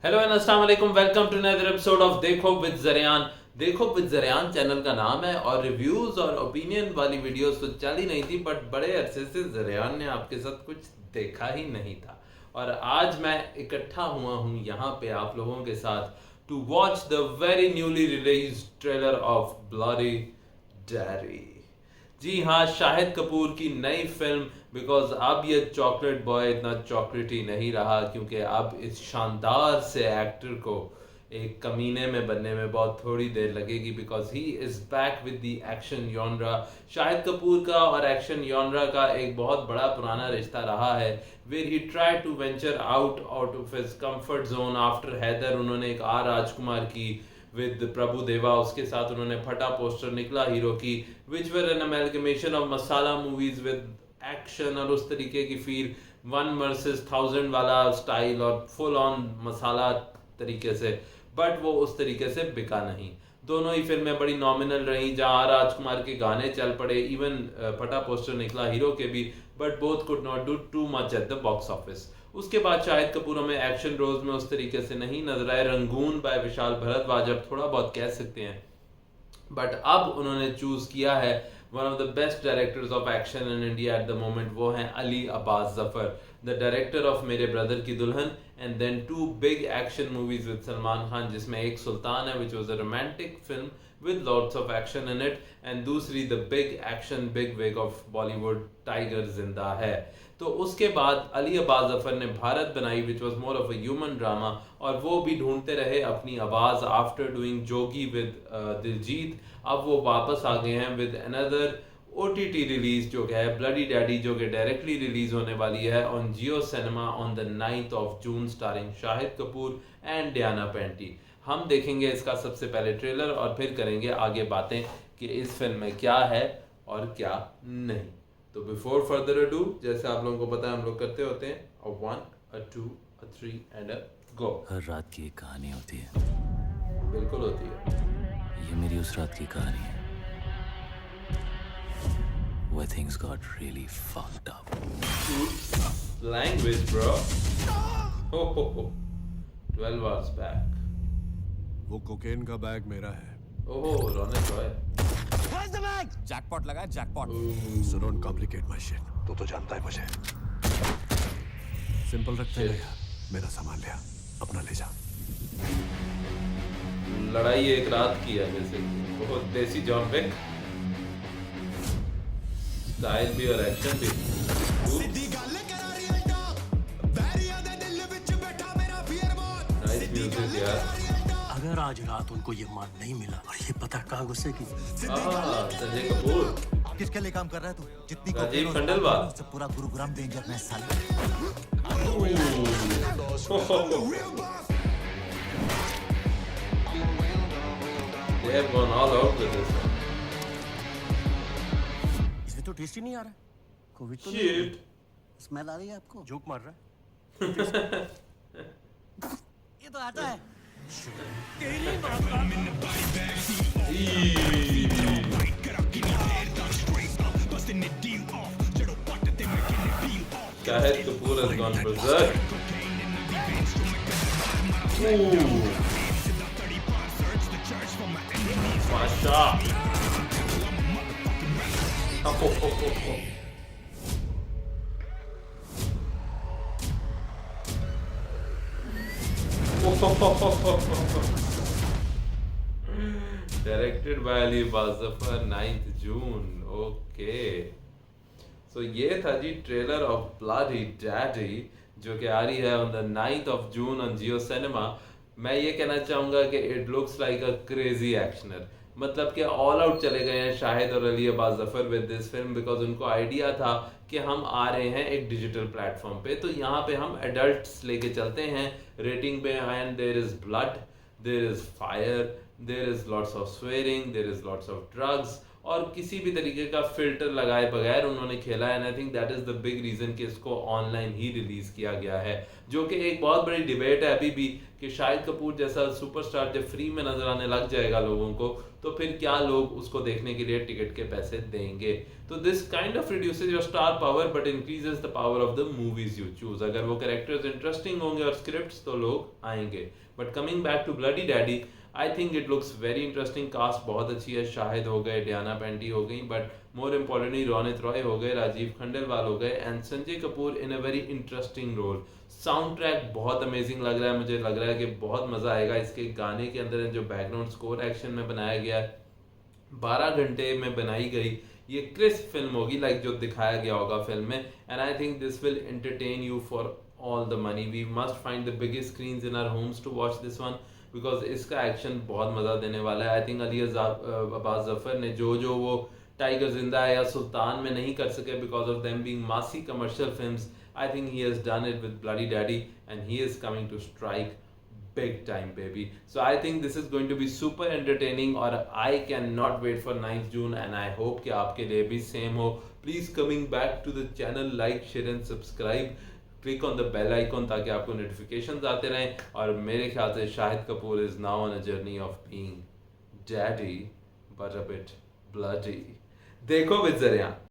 Hello and अस्सलाम वालेकुम, welcome to another episode of Dekho with Zariyan. Dekho with Zaryan channel का नाम है और रिव्यूज और ओपिनियन वाली वीडियोस तो चल ही नहीं थी, बट बड़े अरसे से जरियान ने आपके साथ कुछ देखा ही नहीं था। और आज मैं इकट्ठा हुआ हूँ यहाँ पे आप लोगों के साथ to watch the very newly release trailer of Bloody Diary. जी हाँ, शाहिद कपूर की नई फिल्म। बिकॉज अब ये चॉकलेट बॉय इतना चॉकलेटी नहीं रहा, क्योंकि अब इस शानदार से एक्टर को एक कमीने में बनने में बहुत थोड़ी देर लगेगी, because he is back with the action genre. Shahid Kapoor का और एक्शन जॉनरा का एक बहुत बड़ा पुराना रिश्ता रहा है, where he try to venture out of his comfort zone. After Haider उन्होंने एक आर राजकुमार की विद प्रभु देवा, उसके साथ उन्होंने फटा पोस्टर निकला हीरो की, which were an amalgamation of masala movies with action और उस तरीके की फील, 1 वर्सेस 1000 वाला स्टाइल और फुल ऑन मसाला तरीके से। बट वो उस तरीके से बिका नहीं। दोनों ही फिल्में बड़ी नॉमिनल रही, जहाँ आर राजकुमार के गाने चल पड़े, इवन फटा पोस्टर निकला हीरो के भी, but both could not do too much at the box office. उसके बाद शाहिद कपूर हमें एक्शन रोज में उस तरीके से नहीं नजर आए। रंगून बाय विशाल भरद्वाज अब थोड़ा बहुत कह सकते हैं, बट अब उन्होंने चूज किया है one of the best directors of action in India at the moment. वो हैं Ali Abbas Zafar, the director of Mere Brother Ki Dulhan and then 2 big action movies with Salman Khan, जिसमें एक सुल्तान है which was a romantic film with lots of action in it, and दूसरी the big action big wig of Bollywood Tiger Zinda Hai. तो उसके बाद अली अब्बास जफर ने भारत बनाई which was more of a human drama, और वो भी ढूंढते रहे अपनी आवाज after doing Jogi with Diljit. अब वो वापस आ गए हैं विद अनदर OTT रिलीज जो है ब्लडी डैडी, जो कि डायरेक्टली रिलीज होने वाली है on Jio cinema on the 9th of June, starring Shahid Kapoor and Diana Penty. हम देखेंगे इसका सबसे पहले ट्रेलर और फिर करेंगे आगे बातें कि इस फिल्म में क्या है और क्या नहीं। तो बिफोर फर्दर अडू, जैसे आप लोगों को पता है हम लोग करते होते हैं, a 1 a 2 a 3 and a go। हर रात की एक कहानी होती है। बिल्कुल होती है। ये मेरी उस रात की कहानी है where things got really fucked up. Language, bro. Oh, 12 hours back. वो कोकेन का बैग मेरा है। Oh, Raunak Roy. Where's the bag? Jackpot लगा, jackpot. So don't complicate my shit. तू तो जानता है मुझे। सिंपल रखते हैं यार। मेरा सामान लिया, अपना ले जा। लड़ाई एक रात की है बेसिकली, बहुत देसी जॉन विक स्टाइल भी और एक्शन भी। नाइस म्यूजिक यार। अगर आज रात उनको ये माल नहीं मिला और ये पता कहाँ गुस्से की। संजय कपूर, किसके लिए काम कर रहा है तू? जितनी राजीव कोकेन खंडेलवाल। उससे पूरा गुरुग्राम डेंजर में साले। They have gone all out with this one. इसमें तो टेस्ट ही नहीं आ रहा। कोविड तो नहीं Shit. स्मेल आ रही है आपको? जोक मार रहा है। ये तो आता है। तेरी माँ का। Shahid Kapoor has gone berserk. Ooh. Masha. Directed by Ali Bazafar, 9th June. Okay. So ये था जी ट्रेलर ऑफ ब्लडी डैडी, जो कि आ रही है on the 9th of June on Jio cinema. मैं ये कहना चाहूँगा कि it looks like a crazy actioner, मतलब कि ऑल आउट चले गए हैं शाहिद और Ali Abbas Zafar with this film, because उनको आइडिया था कि हम आ रहे हैं एक डिजिटल प्लेटफॉर्म पे, तो यहाँ पे हम एडल्ट्स लेके चलते हैं रेटिंग पे, and there is blood, there is fire, there is lots of swearing, there is lots of drugs, और किसी भी तरीके का फिल्टर लगाए बगैर उन्होंने खेला है। And I think that is the big reason कि इसको ऑनलाइन ही रिलीज किया गया है, जो कि एक बहुत बड़ी डिबेट है अभी भी कि शाहिद कपूर जैसा सुपरस्टार जब फ्री में नजर आने लग जाएगा लोगों को, तो फिर क्या लोग उसको देखने के लिए टिकट के पैसे देंगे। तो this kind of reduces your star power but increases the power of the movies you choose. अगर वो कैरेक्टर्स इंटरेस्टिंग होंगे और स्क्रिप्ट्स, तो लोग आएंगे। But coming back to Bloody Daddy, I think it looks very interesting. Cast बहुत अच्छी है, शाहिद हो गए, डियाना पेंटी हो गई, but more importantly Ronit Roy हो गए, राजीव खंडेलवाल हो गए and Sanjay Kapoor in a very interesting role. Sound track बहुत अमेजिंग लग रहा है, मुझे लग रहा है कि बहुत मजा आएगा इसके गाने के अंदर। जो बैकग्राउंड स्कोर एक्शन में बनाया गया है, 12 घंटे में बनाई गई ये क्रिस्प फिल्म होगी, लाइक जो दिखाया गया होगा फिल्म में। And I think this will entertain you for all the money. We must find the biggest screens in our homes to watch this one, because इसका एक्शन बहुत मजा देने वाला है। आई थिंक अली अब्बास जफर ने जो वो टाइगर जिंदा है या सुल्तान में नहीं कर सके बिकॉज ऑफ देम बीइंग मासी commercial films, I think he has done it with Bloody Daddy and he is coming to strike big time, baby. So I think this is going to be super entertaining और I cannot wait for 9th June and I hope कि आपके लिए भी same हो. Please coming back to the channel, like, share and subscribe. Click on the bell icon ताकि आपको notifications आते रहें। और मेरे ख्याल से Shahid Kapoor is now on a journey of being daddy but a bit bloody. देखो विद ज़रियान।